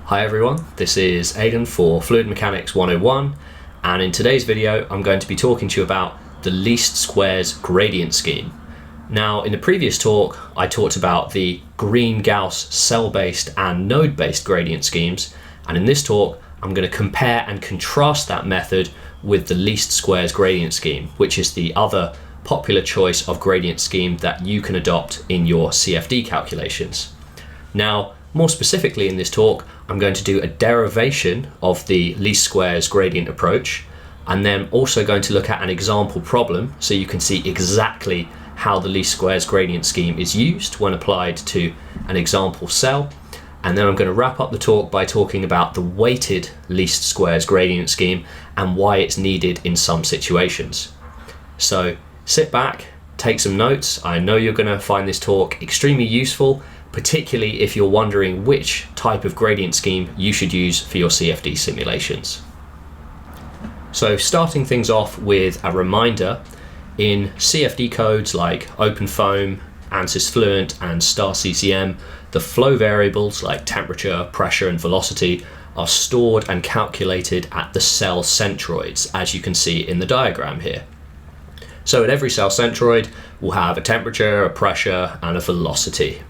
Hi everyone, this is Aidan for Fluid Mechanics 101, and in today's video I'm going to be talking to you about the least squares gradient scheme. Now, in the previous talk I talked about the Green-Gauss cell-based and node-based gradient schemes, and in this talk I'm going to compare and contrast that method with the least squares gradient scheme, which is the other popular choice of gradient scheme that you can adopt in your CFD calculations. Now, more specifically in this talk, I'm going to do a derivation of the least squares gradient approach, and then also going to look at an example problem so you can see exactly how the least squares gradient scheme is used when applied to an example cell. And then I'm going to wrap up the talk by talking about the weighted least squares gradient scheme and why it's needed in some situations. So sit back, take some notes. I know you're going to find this talk extremely useful, particularly if you're wondering which type of gradient scheme you should use for your CFD simulations. So starting things off with a reminder, in CFD codes like OpenFOAM, ANSYS Fluent and StarCCM, the flow variables like temperature, pressure and velocity are stored and calculated at the cell centroids, as you can see in the diagram here. So at every cell centroid we'll have a temperature, a pressure and a velocity.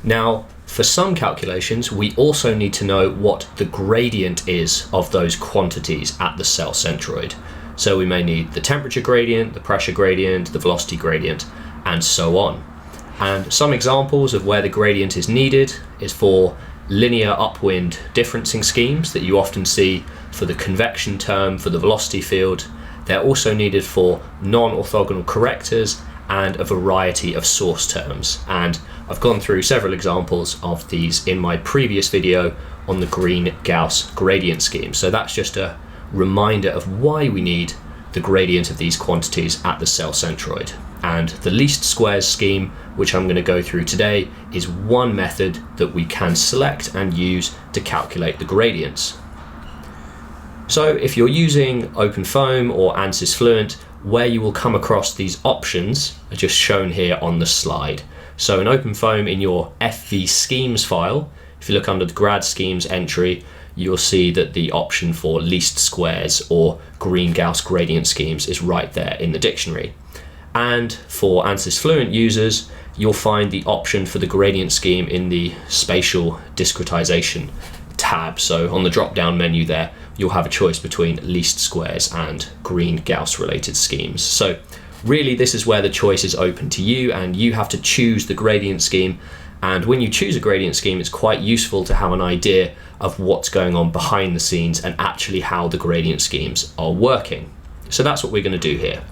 Now, for some calculations, we also need to know what the gradient is of those quantities at the cell centroid. So we may need the temperature gradient, the pressure gradient, the velocity gradient, and so on. And some examples of where the gradient is needed is for linear upwind differencing schemes that you often see for the convection term for the velocity field. They're also needed for non-orthogonal correctors and a variety of source terms, and I've gone through several examples of these in my previous video on the Green-Gauss gradient scheme. So that's just a reminder of why we need the gradient of these quantities at the cell centroid. And the least squares scheme, which I'm going to go through today, is one method that we can select and use to calculate the gradients. So if you're using OpenFOAM or ANSYS Fluent, where you will come across these options are just shown here on the slide. So in OpenFOAM, in your FV schemes file, if you look under the grad schemes entry, you'll see that the option for least squares or Green-Gauss gradient schemes is right there in the dictionary. And for ANSYS Fluent users, you'll find the option for the gradient scheme in the spatial discretization tab. So on the drop-down menu there, you'll have a choice between least squares and Green-Gauss related schemes. So really this is where the choice is open to you, and you have to choose the gradient scheme. And when you choose a gradient scheme, it's quite useful to have an idea of what's going on behind the scenes and actually how the gradient schemes are working. So that's what we're going to do here.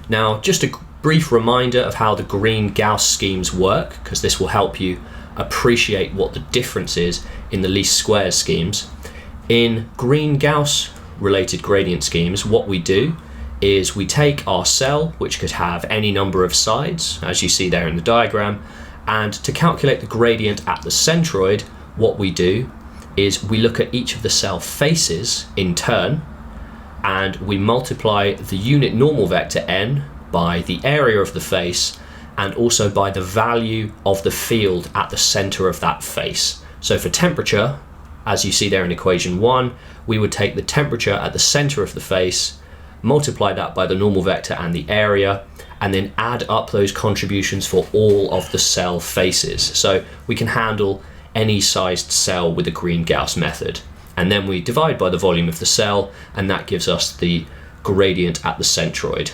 Now, just a brief reminder of how the Green-Gauss schemes work, because this will help you appreciate what the difference is in the least squares schemes. In Green-Gauss related gradient schemes, what we do is we take our cell, which could have any number of sides, as you see there in the diagram, and to calculate the gradient at the centroid, what we do is we look at each of the cell faces in turn, and we multiply the unit normal vector n by the area of the face and also by the value of the field at the center of that face. So for temperature, as you see there in equation 1, we would take the temperature at the center of the face, multiply that by the normal vector and the area, and then add up those contributions for all of the cell faces. So we can handle any sized cell with the Green-Gauss method. And then we divide by the volume of the cell, and that gives us the gradient at the centroid.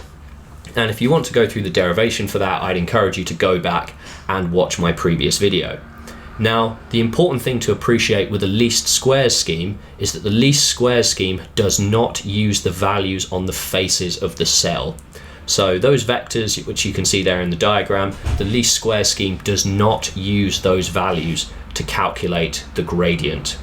And if you want to go through the derivation for that, I'd encourage you to go back and watch my previous video. Now, the important thing to appreciate with the least squares scheme is that the least squares scheme does not use the values on the faces of the cell. So those vectors, which you can see there in the diagram, the least squares scheme does not use those values to calculate the gradient.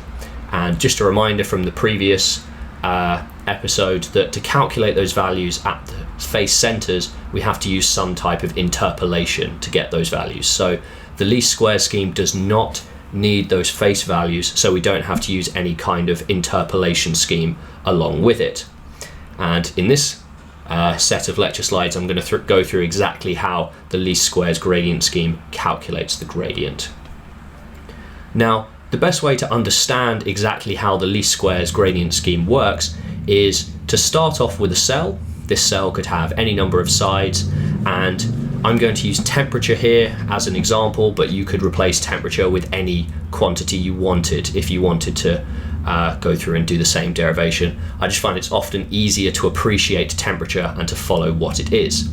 And just a reminder from the previous episode that to calculate those values at the face centers, we have to use some type of interpolation to get those values. So the least squares scheme does not need those face values, so we don't have to use any kind of interpolation scheme along with it. And in this set of lecture slides, I'm going to go through exactly how the least squares gradient scheme calculates the gradient. Now, the best way to understand exactly how the least squares gradient scheme works is to start off with a cell. This cell could have any number of sides, and I'm going to use temperature here as an example, but you could replace temperature with any quantity you wanted if you wanted to go through and do the same derivation. I just find it's often easier to appreciate temperature and to follow what it is.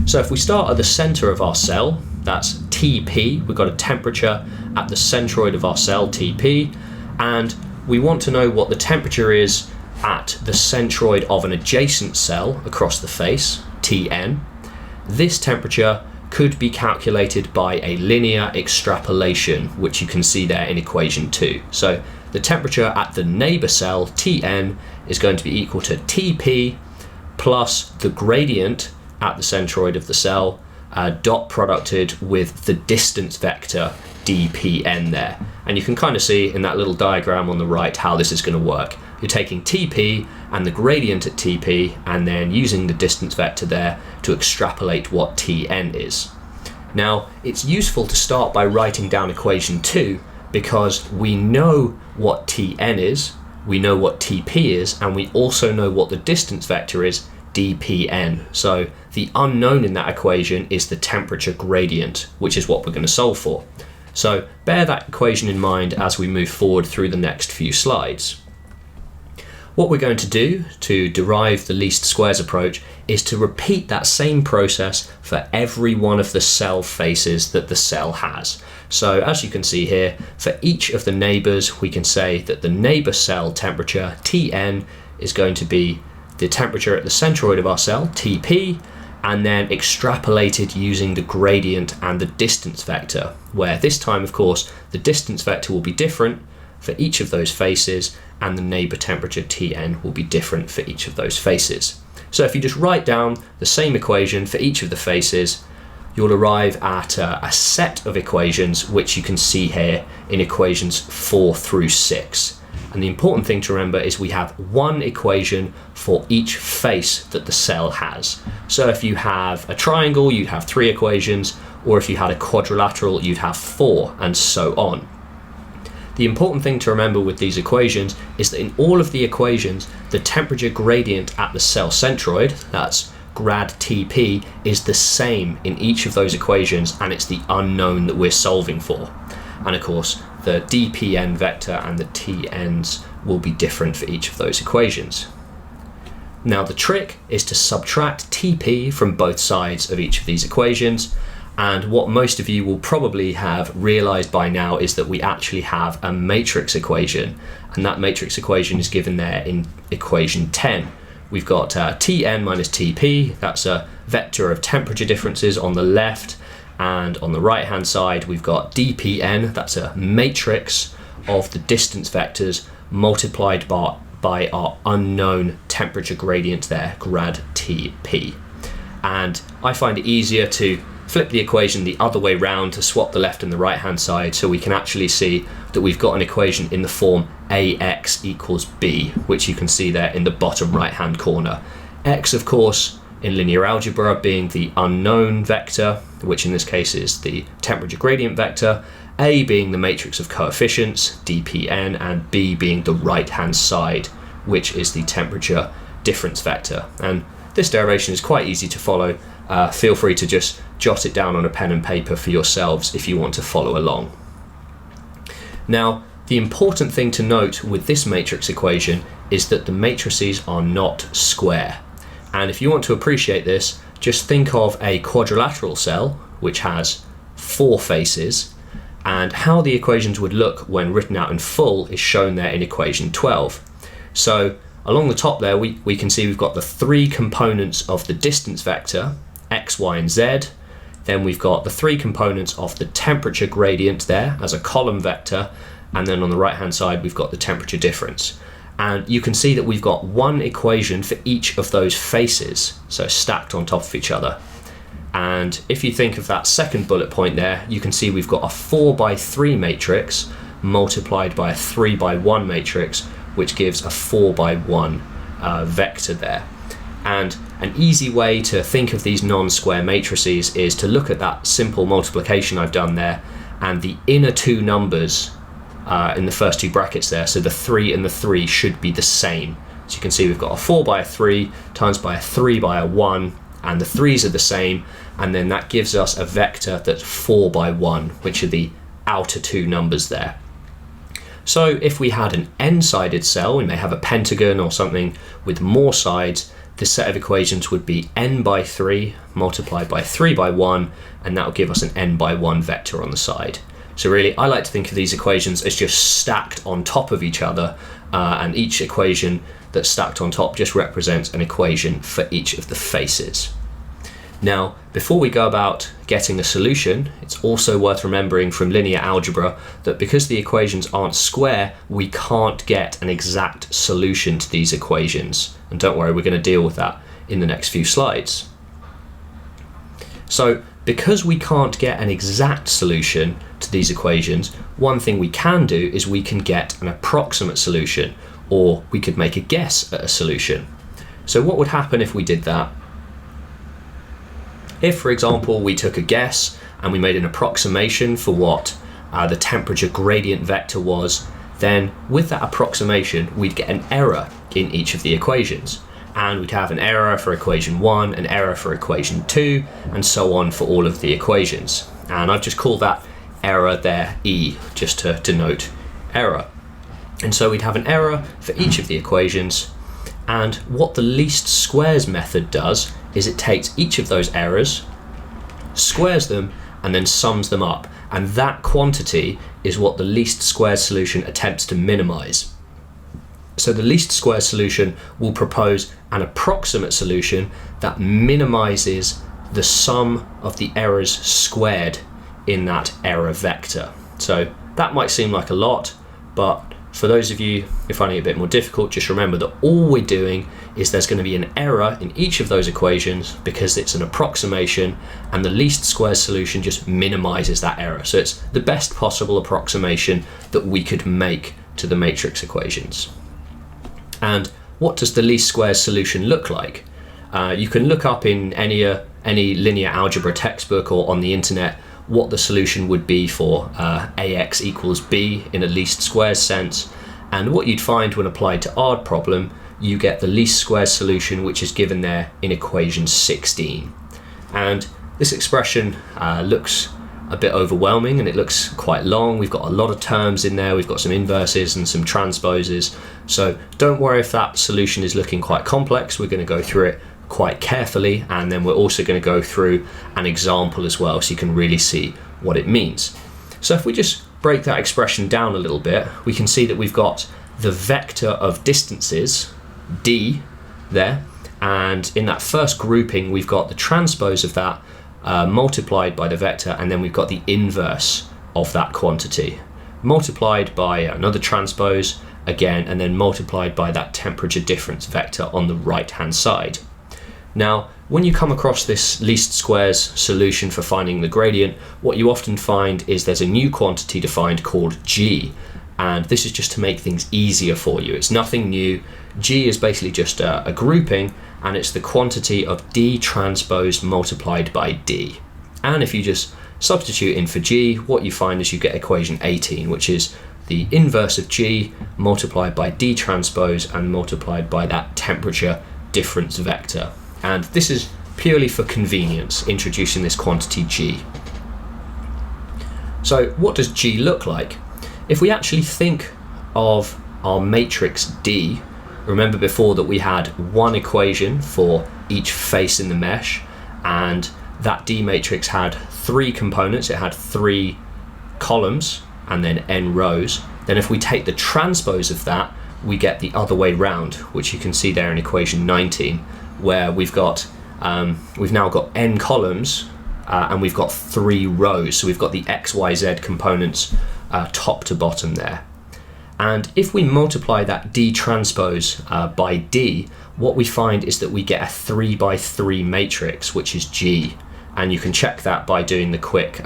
So if we start at the center of our cell, that's TP, we've got a temperature at the centroid of our cell, TP, and we want to know what the temperature is at the centroid of an adjacent cell across the face, Tn. This temperature could be calculated by a linear extrapolation, which you can see there in equation 2. So the temperature at the neighbor cell, Tn, is going to be equal to Tp plus the gradient at the centroid of the cell, dot producted with the distance vector dpn there. And you can kind of see in that little diagram on the right how this is going to work. You're taking Tp and the gradient at Tp and then using the distance vector there to extrapolate what Tn is. Now, it's useful to start by writing down equation 2 because we know what Tn is, we know what Tp is, and we also know what the distance vector is, dpn. So the unknown in that equation is the temperature gradient, which is what we're going to solve for. So bear that equation in mind as we move forward through the next few slides. What we're going to do to derive the least squares approach is to repeat that same process for every one of the cell faces that the cell has. So as you can see here, for each of the neighbors, we can say that the neighbor cell temperature, Tn, is going to be the temperature at the centroid of our cell, Tp, and then extrapolated using the gradient and the distance vector, where this time, of course, the distance vector will be different for each of those faces, and the neighbor temperature Tn will be different for each of those faces. So if you just write down the same equation for each of the faces, you'll arrive at a set of equations which you can see here in equations 4 through 6. And the important thing to remember is we have one equation for each face that the cell has. So if you have a triangle, you'd have 3 equations, or if you had a quadrilateral, you'd have 4, and so on. The important thing to remember with these equations is that in all of the equations, the temperature gradient at the cell centroid, that's grad Tp, is the same in each of those equations, and it's the unknown that we're solving for. And of course, the dpn vector and the Tn's will be different for each of those equations. Now the trick is to subtract Tp from both sides of each of these equations, and what most of you will probably have realized by now is that we actually have a matrix equation, and that matrix equation is given there in equation 10. We've got Tn minus Tp, that's a vector of temperature differences on the left, and on the right hand side we've got dpn, that's a matrix of the distance vectors multiplied by our unknown temperature gradient there, grad Tp. And I find it easier to flip the equation the other way round to swap the left and the right hand side, so we can actually see that we've got an equation in the form ax equals b, which you can see there in the bottom right hand corner. X, of course, in linear algebra being the unknown vector, which in this case is the temperature gradient vector, a being the matrix of coefficients, dpn, and b being the right hand side, which is the temperature difference vector. And this derivation is quite easy to follow. Feel free to just jot it down on a pen and paper for yourselves if you want to follow along. Now, the important thing to note with this matrix equation is that the matrices are not square. And if you want to appreciate this, just think of a quadrilateral cell which has 4 faces, and how the equations would look when written out in full is shown there in equation 12. So along the top there we can see we've got the 3 components of the distance vector, x, y, and z. Then we've got the 3 components of the temperature gradient there as a column vector, and then on the right hand side we've got the temperature difference. And you can see that we've got one equation for each of those faces, so stacked on top of each other. And if you think of that second bullet point there, you can see we've got a 4x3 matrix multiplied by a 3x1 matrix, which gives a 4x1 vector there. And an easy way to think of these non-square matrices is to look at that simple multiplication I've done there, and the inner 2 numbers in the first two brackets there. So the 3 and the 3 should be the same. So you can see we've got a 4 by a 3 times by a 3 by a 1, and the 3's are the same, and then that gives us a vector that's 4 by 1, which are the outer two numbers there. So if we had an n-sided cell, we may have a pentagon or something with more sides, this set of equations would be n by 3 multiplied by 3 by 1, and that will give us an n by 1 vector on the side. So really, I like to think of these equations as just stacked on top of each other, and each equation that's stacked on top just represents an equation for each of the faces. Now, before we go about getting a solution, it's also worth remembering from linear algebra that because the equations aren't square, we can't get an exact solution to these equations. And don't worry, we're going to deal with that in the next few slides. So, because we can't get an exact solution to these equations, one thing we can do is we can get an approximate solution, or we could make a guess at a solution. So what would happen if we did that? If, for example, we took a guess and we made an approximation for what the temperature gradient vector was, then with that approximation, we'd get an error in each of the equations. And we'd have an error for equation 1, an error for equation 2, and so on for all of the equations. And I've just called that error there E, just to denote error. And so we'd have an error for each of the equations, and what the least squares method does is it takes each of those errors, squares them, and then sums them up. And that quantity is what the least squares solution attempts to minimize. So the least squares solution will propose an approximate solution that minimizes the sum of the errors squared in that error vector. So that might seem like a lot, but for those of you who are finding it a bit more difficult, just remember that all we're doing is there's going to be an error in each of those equations because it's an approximation, and the least squares solution just minimizes that error. So it's the best possible approximation that we could make to the matrix equations. And what does the least squares solution look like? You can look up in any linear algebra textbook or on the internet what the solution would be for ax equals b in a least squares sense, and what you'd find when applied to odd problem, you get the least squares solution, which is given there in equation 16. And this expression looks a bit overwhelming and it looks quite long. We've got a lot of terms in there, we've got some inverses and some transposes, so don't worry if that solution is looking quite complex. We're going to go through it quite carefully, and then we're also going to go through an example as well so you can really see what it means. So if we just break that expression down a little bit, we can see that we've got the vector of distances, d, there, and in that first grouping we've got the transpose of that multiplied by the vector, and then we've got the inverse of that quantity multiplied by another transpose again, and then multiplied by that temperature difference vector on the right hand side. Now, when you come across this least squares solution for finding the gradient, what you often find is there's a new quantity defined called g, and this is just to make things easier for you. It's nothing new. G is basically just a grouping, and it's the quantity of d transpose multiplied by d. And if you just substitute in for g, what you find is you get equation 18, which is the inverse of g multiplied by d transpose and multiplied by that temperature difference vector. And this is purely for convenience, introducing this quantity g. So what does g look like? If we actually think of our matrix D, remember before that we had one equation for each face in the mesh, and that D matrix had 3 components. It had 3 columns and then n rows. Then if we take the transpose of that, we get the other way round, which you can see there in equation 19, where we've now got n columns and we've got 3 rows. So we've got the x, y, z components top to bottom there. And if we multiply that d transpose by d, what we find is that we get a 3 by 3 matrix, which is G. And you can check that by doing the quick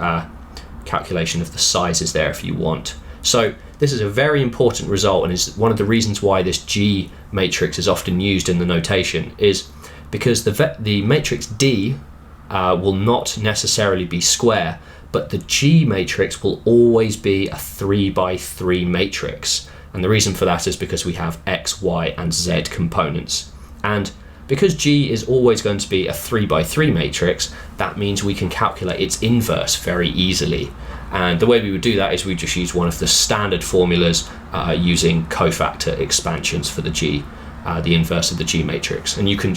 calculation of the sizes there if you want. So this is a very important result, and is one of the reasons why this G matrix is often used in the notation, is because the matrix D will not necessarily be square, but the G matrix will always be a 3 by 3 matrix. And the reason for that is because we have X, Y, and Z components. And because G is always going to be a 3 by 3 matrix, that means we can calculate its inverse very easily. And the way we would do that is we just use one of the standard formulas using cofactor expansions for the G, the inverse of the G matrix. And you can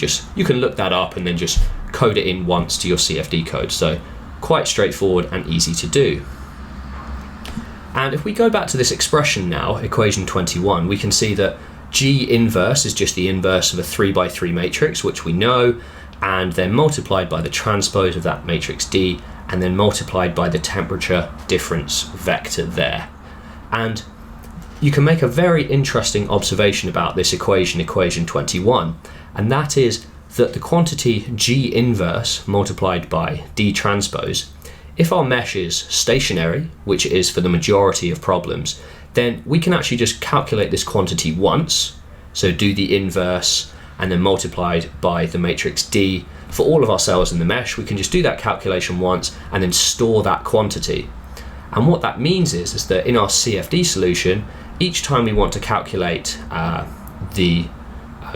look that up and then just code it in once to your CFD code. So quite straightforward and easy to do. And if we go back to this expression now, equation 21, we can see that G inverse is just the inverse of a 3 by 3 matrix, which we know, and then multiplied by the transpose of that matrix D, and then multiplied by the temperature difference vector there. And you can make a very interesting observation about this equation 21, and that is that the quantity G inverse multiplied by D transpose, if our mesh is stationary, which it is for the majority of problems, then we can actually just calculate this quantity once, so do the inverse and then multiplied by the matrix D for all of our cells in the mesh. We can just do that calculation once and then store that quantity. And what that means is that in our CFD solution, each time we want to calculate the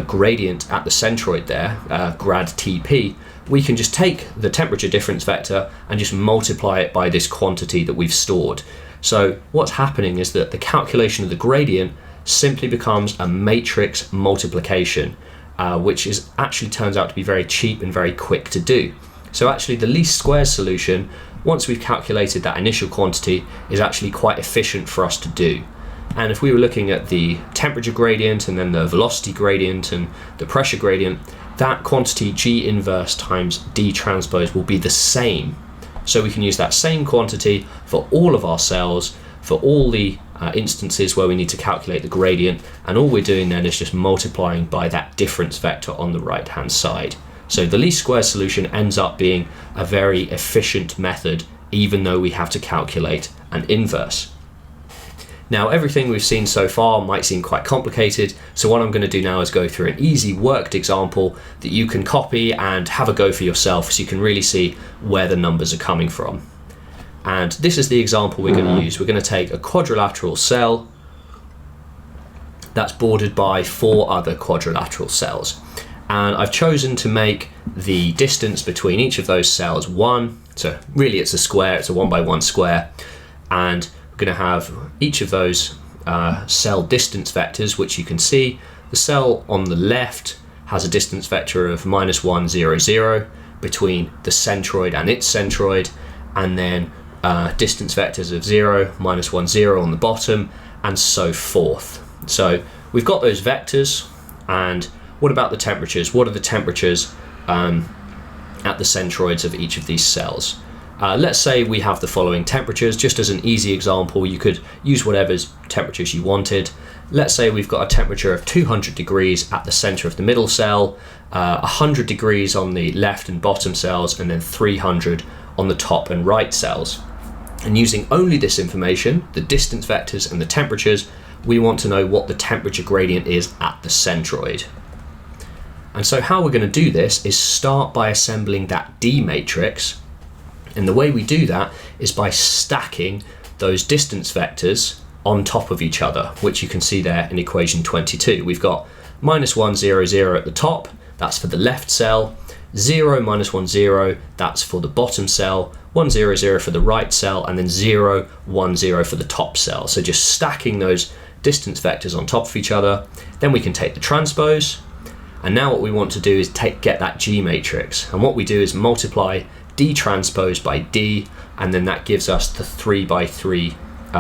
gradient at the centroid there, grad TP, we can just take the temperature difference vector and just multiply it by this quantity that we've stored. So what's happening is that the calculation of the gradient simply becomes a matrix multiplication, which actually turns out to be very cheap and very quick to do. So actually the least squares solution, once we've calculated that initial quantity, is actually quite efficient for us to do. And if we were looking at the temperature gradient and then the velocity gradient and the pressure gradient, that quantity G inverse times D transpose will be the same. So we can use that same quantity for all of our cells, for all the instances where we need to calculate the gradient, and all we're doing then is just multiplying by that difference vector on the right hand side. So the least squares solution ends up being a very efficient method, even though we have to calculate an inverse. Now, everything we've seen so far might seem quite complicated, so what I'm going to do now is go through an easy worked example that you can copy and have a go for yourself so you can really see where the numbers are coming from. And this is the example we're going to use. We're going to take a quadrilateral cell that's bordered by 4 other quadrilateral cells. And I've chosen to make the distance between each of those cells 1, so really it's a square, it's a 1 by 1 square, and we're going to have each of those cell distance vectors, which you can see. The cell on the left has a distance vector of -1, 0, 0 between the centroid and its centroid, and then distance vectors of 0, -1, 0 on the bottom, and so forth. So we've got those vectors, and what about the temperatures? What are the temperatures at the centroids of each of these cells? Let's say we have the following temperatures. Just as an easy example, you could use whatever temperatures you wanted. Let's say we've got a temperature of 200 degrees at the center of the middle cell, 100 degrees on the left and bottom cells, and then 300 on the top and right cells. And using only this information, the distance vectors and the temperatures, we want to know what the temperature gradient is at the centroid. And so how we're going to do this is start by assembling that D matrix. And the way we do that is by stacking those distance vectors on top of each other, which you can see there in equation 22. We've got -1, 0, 0 at the top, that's for the left cell, 0, -1, 0, that's for the bottom cell, 1, 0, 0 for the right cell, and then 0, 1, 0 for the top cell. So just stacking those distance vectors on top of each other. Then we can take the transpose, and now what we want to do is get that G matrix. And what we do is multiply D transpose by D, and then that gives us the 3 by 3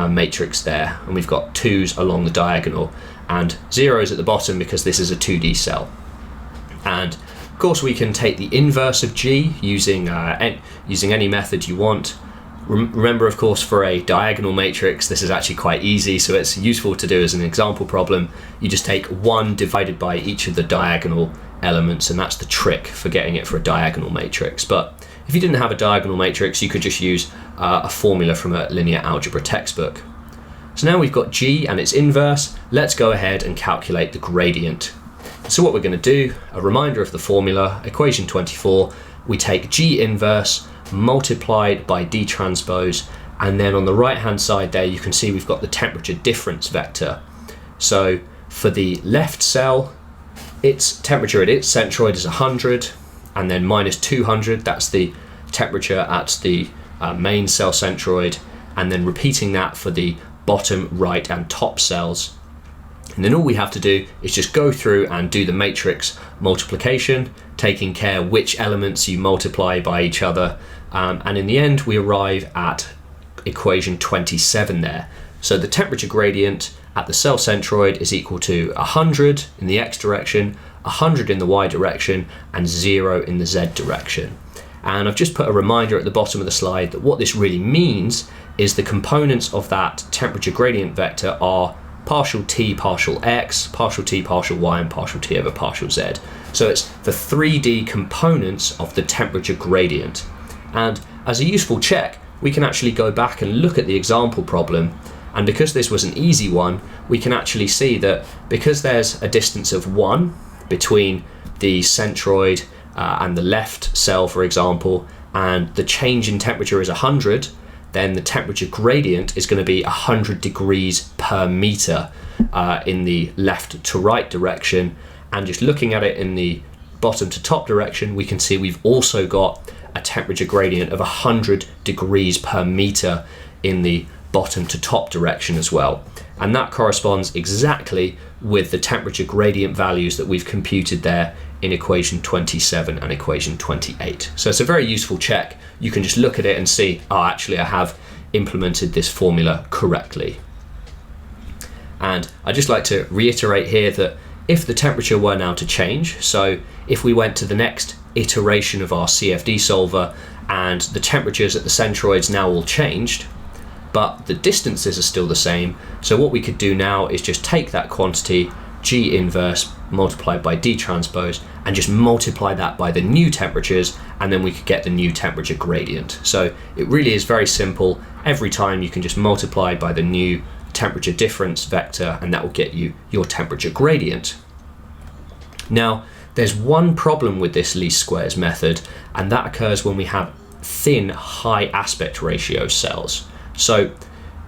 matrix there. And we've got 2's along the diagonal and 0's at the bottom because this is a 2D cell. And of course we can take the inverse of G using any method you want. Remember, of course, for a diagonal matrix, this is actually quite easy, so it's useful to do as an example problem. You just take 1 divided by each of the diagonal elements, and that's the trick for getting it for a diagonal matrix. But if you didn't have a diagonal matrix, you could just use a formula from a linear algebra textbook. So now we've got G and its inverse. Let's go ahead and calculate the gradient. So what we're going to do, a reminder of the formula, equation 24, we take G inverse multiplied by d transpose, and then on the right hand side there you can see we've got the temperature difference vector. So for the left cell, its temperature at its centroid is 100, and then minus 200, that's the temperature at the main cell centroid, and then repeating that for the bottom, right and top cells. And then all we have to do is just go through and do the matrix multiplication, taking care which elements you multiply by each other, and in the end we arrive at equation 27 there. So the temperature gradient at the cell centroid is equal to 100 in the x direction, 100 in the y direction, and 0 in the z direction. And I've just put a reminder at the bottom of the slide that what this really means is the components of that temperature gradient vector are partial t, partial x, partial t, partial y, and partial t over partial z. So it's the 3D components of the temperature gradient. And as a useful check, we can actually go back and look at the example problem, and because this was an easy one, we can actually see that because there's a distance of 1 between the centroid and the left cell, for example, and the change in temperature is 100, then the temperature gradient is going to be 100 degrees per meter in the left to right direction. And just looking at it in the bottom to top direction, we can see we've also got a temperature gradient of 100 degrees per meter in the bottom to top direction as well. And that corresponds exactly with the temperature gradient values that we've computed there in equation 27 and equation 28. So it's a very useful check. You can just look at it and see, oh, actually I have implemented this formula correctly. And I'd just like to reiterate here that if the temperature were now to change, so if we went to the next iteration of our CFD solver and the temperatures at the centroids now all changed, but the distances are still the same, so what we could do now is just take that quantity G inverse multiplied by D transpose and just multiply that by the new temperatures, and then we could get the new temperature gradient. So it really is very simple. Every time you can just multiply by the new temperature difference vector, and that will get you your temperature gradient. Now, there's one problem with this least squares method, and that occurs when we have thin high aspect ratio cells. So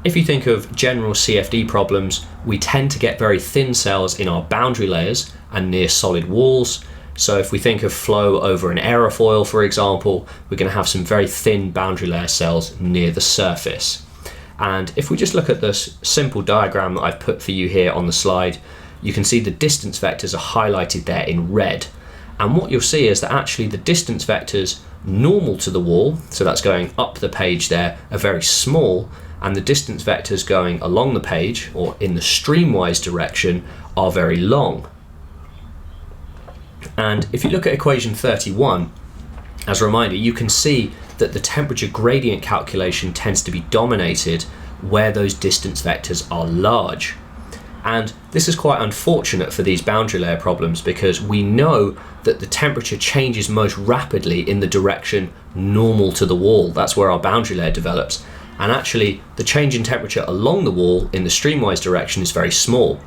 if you think of general CFD problems, we tend to get very thin cells in our boundary layers and near solid walls. So if we think of flow over an aerofoil, for example, we're going to have some very thin boundary layer cells near the surface. And if we just look at this simple diagram that I've put for you here on the slide, you can see the distance vectors are highlighted there in red. And what you'll see is that actually the distance vectors normal to the wall, so that's going up the page there, are very small, and the distance vectors going along the page or in the streamwise direction are very long. And if you look at equation 31, as a reminder, you can see that the temperature gradient calculation tends to be dominated where those distance vectors are large. And this is quite unfortunate for these boundary layer problems because we know that the temperature changes most rapidly in the direction normal to the wall. That's where our boundary layer develops. And actually, the change in temperature along the wall in the streamwise direction is very small.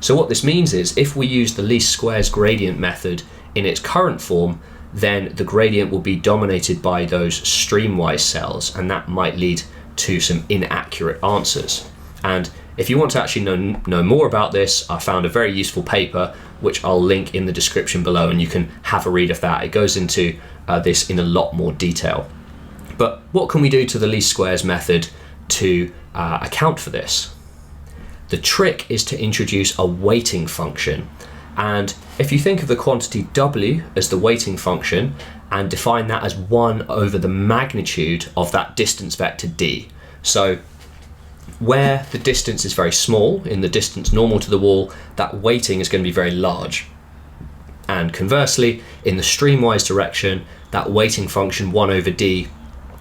So what this means is if we use the least squares gradient method in its current form, then the gradient will be dominated by those streamwise cells, and that might lead to some inaccurate answers. And if you want to actually know more about this, I found a very useful paper which I'll link in the description below, and you can have a read of that. It goes into this in a lot more detail. But what can we do to the least squares method to account for this? The trick is to introduce a weighting function. And if you think of the quantity W as the weighting function and define that as 1 over the magnitude of that distance vector D. So where the distance is very small, in the distance normal to the wall, that weighting is going to be very large. And conversely, in the streamwise direction, that weighting function 1 over D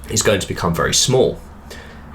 is going to become very small.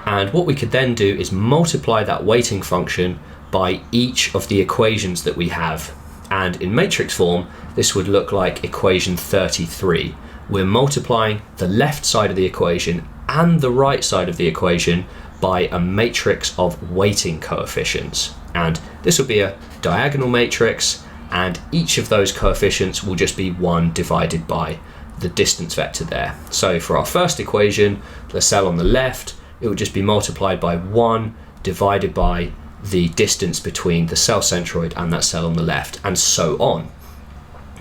And what we could then do is multiply that weighting function by each of the equations that we have. And in matrix form, this would look like equation 33. We're multiplying the left side of the equation and the right side of the equation by a matrix of weighting coefficients. And this will be a diagonal matrix, and each of those coefficients will just be 1 divided by the distance vector there. So for our first equation, the cell on the left, it would just be multiplied by 1 divided by the distance between the cell centroid and that cell on the left, and so on.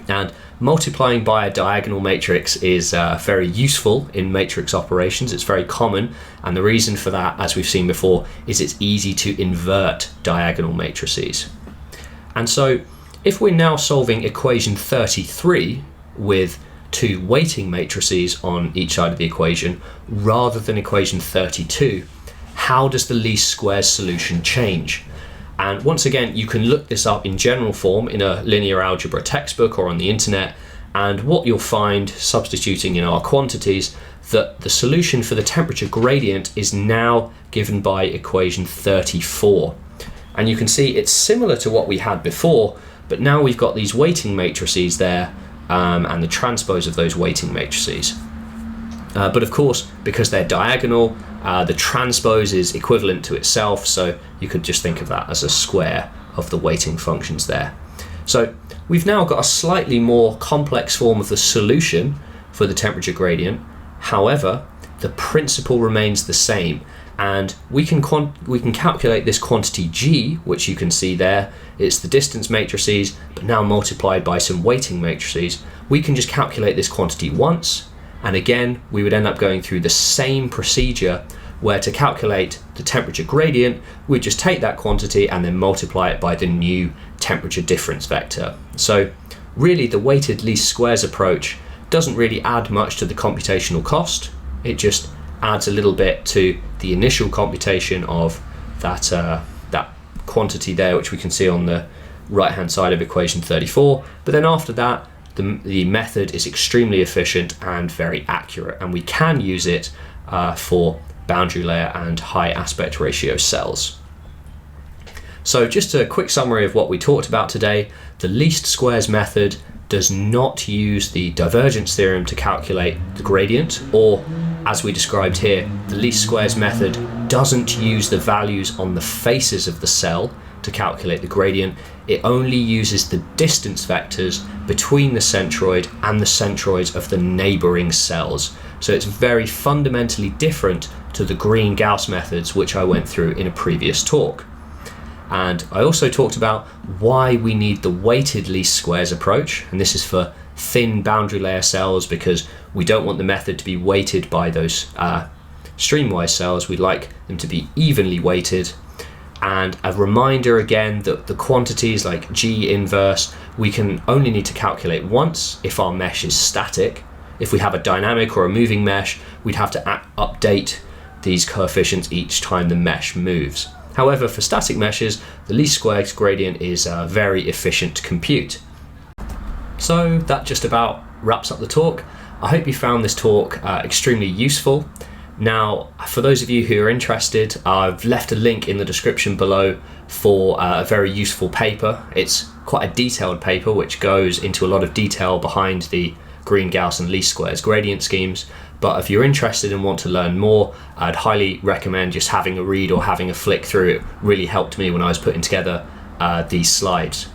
And multiplying by a diagonal matrix is very useful in matrix operations. It's very common, and the reason for that, as we've seen before, is it's easy to invert diagonal matrices. And so if we're now solving equation 33 with 2 weighting matrices on each side of the equation rather than equation 32, how does the least squares solution change? And once again, you can look this up in general form in a linear algebra textbook or on the internet, and what you'll find, substituting in our quantities, that the solution for the temperature gradient is now given by equation 34. And you can see it's similar to what we had before, but now we've got these weighting matrices there, and the transpose of those weighting matrices. But of course, because they're diagonal, the transpose is equivalent to itself, so you could just think of that as a square of the weighting functions there. So we've now got a slightly more complex form of the solution for the temperature gradient. However, the principle remains the same, and we can calculate this quantity g, which you can see there. It's the distance matrices, but now multiplied by some weighting matrices. We can just calculate this quantity once, and again we would end up going through the same procedure, where to calculate the temperature gradient we'd just take that quantity and then multiply it by the new temperature difference vector. So really the weighted least squares approach doesn't really add much to the computational cost. It just adds a little bit to the initial computation of that quantity there, which we can see on the right hand side of equation 34. But then after that, the method is extremely efficient and very accurate, and we can use it for boundary layer and high aspect ratio cells. So just a quick summary of what we talked about today. The least squares method does not use the divergence theorem to calculate the gradient, or as we described here, the least squares method doesn't use the values on the faces of the cell to calculate the gradient. It only uses the distance vectors between the centroid and the centroids of the neighboring cells. So it's very fundamentally different to the Green-Gauss methods, which I went through in a previous talk. And I also talked about why we need the weighted least squares approach, and this is for thin boundary layer cells, because we don't want the method to be weighted by those streamwise cells. We'd like them to be evenly weighted. And a reminder again that the quantities like G inverse, we can only need to calculate once if our mesh is static. If we have a dynamic or a moving mesh, we'd have to update these coefficients each time the mesh moves. However, for static meshes, the least squares gradient is very efficient to compute. So that just about wraps up the talk. I hope you found this talk extremely useful. Now, for those of you who are interested, I've left a link in the description below for a very useful paper. It's quite a detailed paper which goes into a lot of detail behind the Green-Gauss and least squares gradient schemes. But if you're interested and want to learn more, I'd highly recommend just having a read or having a flick through. It really helped me when I was putting together these slides.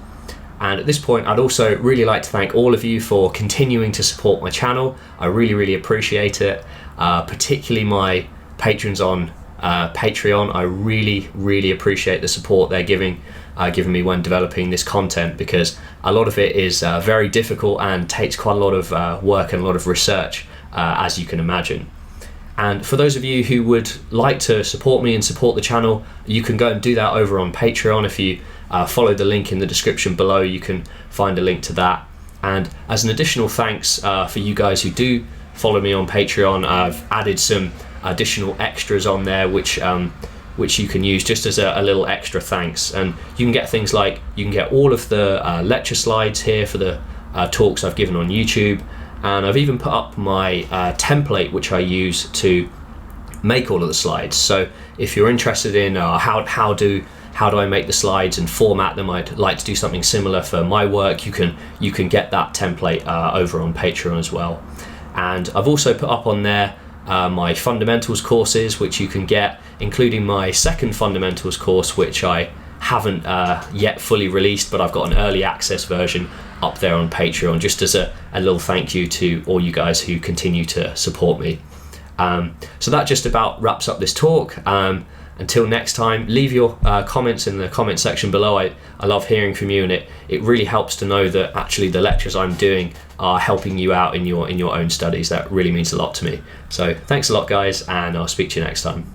And at this point, I'd also really like to thank all of you for continuing to support my channel. I really appreciate it. Particularly my patrons on Patreon. I really appreciate the support they're giving me when developing this content, because a lot of it is very difficult and takes quite a lot of work and a lot of research, as you can imagine. And for those of you who would like to support me and support the channel, you can go and do that over on Patreon. If you follow the link in the description below, you can find a link to that. And as an additional thanks for you guys who do follow me on Patreon, I've added some additional extras on there which you can use just as a little extra thanks. And you can get things like, you can get all of the lecture slides here for the talks I've given on YouTube, and I've even put up my template which I use to make all of the slides. So if you're interested in how do I make the slides and format them, I'd like to do something similar for my work, you can get that template over on Patreon as well. And I've also put up on there my fundamentals courses, which you can get, including my second fundamentals course, which I haven't yet fully released, but I've got an early access version up there on Patreon, just as a little thank you to all you guys who continue to support me. So that just about wraps up this talk. Until next time, leave your comments in the comment section below. I love hearing from you, and it really helps to know that actually the lectures I'm doing are helping you out in your own studies. That really means a lot to me. So thanks a lot, guys, and I'll speak to you next time.